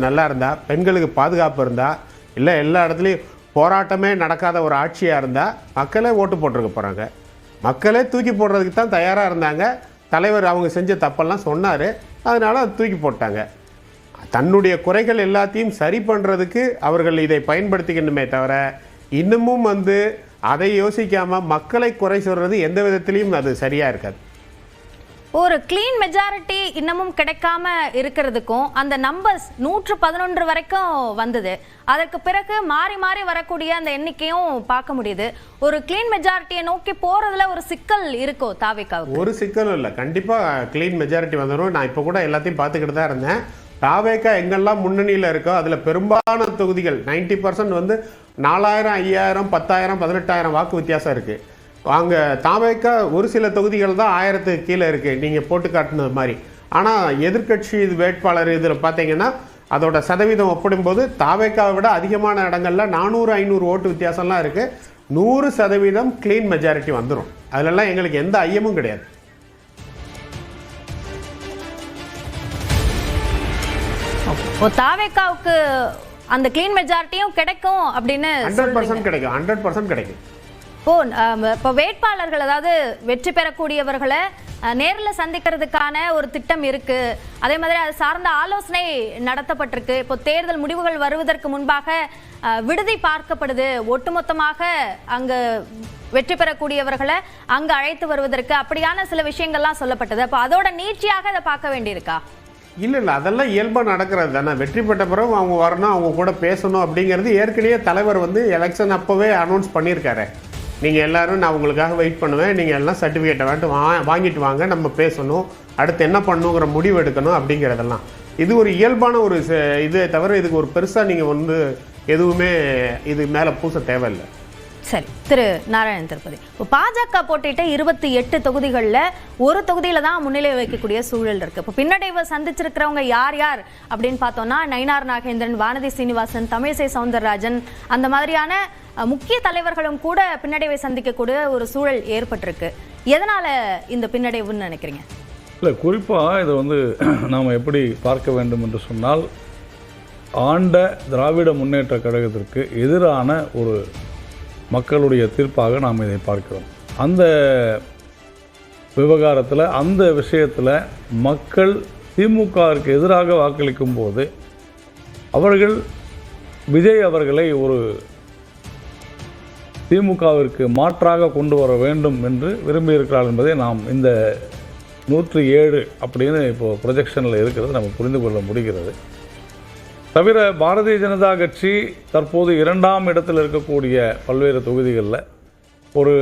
நல்லா இருந்தா, பெண்களுக்கு பாதுகாப்பு இருந்தா, இல்ல எல்லா இடத்துலையும் போராட்டமே நடக்காத ஒரு ஆட்சியாக இருந்தால் மக்களே ஓட்டு போட்டிருக்க போகிறாங்க. மக்களே தூக்கி போடுறதுக்கு தான் தயாராக இருந்தாங்க. தலைவர் அவங்க செஞ்ச தப்பெல்லாம் சொன்னார், அதனால் அதை தூக்கி போட்டாங்க. தன்னுடைய குறைகள் எல்லாத்தையும் சரி பண்ணுறதுக்கு அவர்கள் இதை பயன்படுத்திக்கணுமே தவிர, இன்னமும் அதை யோசிக்காமல் மக்களை குறை சொல்கிறது எந்த விதத்திலையும் அது சரியாக இருக்காது. ஒரு கிளீன் மெஜாரிட்டி இன்னமும் கிடைக்காம இருக்கிறதுக்கும் அந்த நம்பர்ஸ் 111 வரைக்கும் வந்தது. அதற்கு பிறகு மாறி மாறி வரக்கூடிய அந்த எண்ணிக்கையும் பார்க்க முடியுது. ஒரு கிளீன் மெஜாரிட்டியை நோக்கி போறதுல ஒரு சிக்கல் இருக்கோ தாவேக்காவுக்கு? ஒரு சிக்கலும் இல்லை, கண்டிப்பாக கிளீன் மெஜாரிட்டி வந்துடும். நான் இப்போ கூட எல்லாத்தையும் பார்த்துக்கிட்டு தான் இருந்தேன். தாவேக்கா எங்கெல்லாம் முன்னணியில் இருக்கோ அதில் பெரும்பாலான தொகுதிகள் 90% 4000, 5000, 10,000, 18,000 வாக்கு வித்தியாசம் இருக்குது. அங்கே தாவேக்கா ஒரு சில தொகுதிகள் தான் 1000க்கு கீழே இருக்குது, நீங்கள் போட்டு காட்டினது மாதிரி. ஆனால் எதிர்கட்சி வேட்பாளர் இதில் பார்த்தீங்கன்னா அதோட சதவீதம் ஒப்பிடும்போது தாவேக்காவை விட அதிகமான இடங்கள்ல 400-500 ஓட்டு வித்தியாசம்லாம் இருக்குது. 100% கிளீன் மெஜாரிட்டி வந்துடும். அதிலெல்லாம் எங்களுக்கு எந்த ஐயமும் கிடையாது. தாவேக்காவுக்கு அந்த கிளீன் மெஜாரிட்டியும் கிடைக்கும் அப்படின்னு 100% கிடைக்கும். 100% கிடைக்கும். இப்போ வேட்பாளர்கள், அதாவது வெற்றி பெறக்கூடியவர்களை நேரில் சந்திக்கிறதுக்கான ஒரு திட்டம் இருக்கு. அதே மாதிரி அது சார்ந்த ஆலோசனை நடத்தப்பட்டிருக்கு. இப்போ தேர்தல் முடிவுகள் வருவதற்கு முன்பாக விடுதி பார்க்கப்படுது. ஒட்டுமொத்தமாக அங்கு வெற்றி பெறக்கூடியவர்களை அங்கு அழைத்து வருவதற்கு அப்படியான சில விஷயங்கள்லாம் சொல்லப்பட்டது. அப்போ அதோட நீட்சியாக அதை பார்க்க வேண்டியிருக்கா? இல்லை, அதெல்லாம் இயல்பாக நடக்கிறது தானே. வெற்றி பெற்ற பிறகு அவங்க வரணும், அவங்க கூட பேசணும் அப்படிங்கிறது ஏற்கனவே தலைவர் எலெக்ஷன் அப்போவே அனௌன்ஸ் பண்ணியிருக்காரு. நீங்கள் எல்லோரும் நான் உங்களுக்காக வெயிட் பண்ணுவேன், நீங்கள் எல்லாம் சர்டிஃபிகேட்டை வாங்கிட்டு வாங்க, நம்ம பேசணும், அடுத்து என்ன பண்ணுங்கிற முடிவு எடுக்கணும் அப்படிங்கிறதெல்லாம் இது ஒரு இயல்பான ஒரு இதே தவிர இதுக்கு ஒரு பெருசாக நீங்கள் எதுவுமே இது மேலே பூச தேவையில்லை. சரி, திரு நாராயணன் திருப்பதி, இப்போ பாஜக போட்டிட்ட 28 தொகுதிகளில் ஒரு தொகுதியில் தான் முன்னிலை வைக்கக்கூடிய சூழல் இருக்கு. இப்போ பின்னடைவை சந்திச்சிருக்கிறவங்க யார் யார் அப்படின்னு பார்த்தோம்னா நயினார் நாகேந்திரன், வானதி சீனிவாசன், தமிழிசை சவுந்தரராஜன், அந்த மாதிரியான முக்கிய தலைவர்களும் கூட பின்னடைவை சந்திக்கக்கூடிய ஒரு சூழல் ஏற்பட்டிருக்கு. எதனால இந்த பின்னடைவுன்னு நினைக்கிறீங்க? இல்லை, குறிப்பாக இதை நாம் எப்படி பார்க்க வேண்டும் என்று சொன்னால், ஆண்ட திராவிட முன்னேற்ற கழகத்திற்கு எதிரான ஒரு மக்களுடைய தீர்ப்பாக நாம் இதை பார்க்கிறோம். அந்த விவகாரத்தில், அந்த விஷயத்தில் மக்கள் திமுகவிற்கு எதிராக வாக்களிக்கும் போது அவர்கள் விஜய் அவர்களை ஒரு திமுகவிற்கு மாற்றாக கொண்டு வர வேண்டும் என்று விரும்பியிருக்கிறார் என்பதை நாம் இந்த 107 அப்படின்னு இப்போது ப்ரொஜெக்ஷனில் இருக்கிறது நம்ம புரிந்து கொள்ள முடிகிறது. தவிர பாரதிய ஜனதா கட்சி தற்போது 2ஆம் இடத்தில் இருக்கக்கூடிய பல்வேறு தொகுதிகளில் ஒரு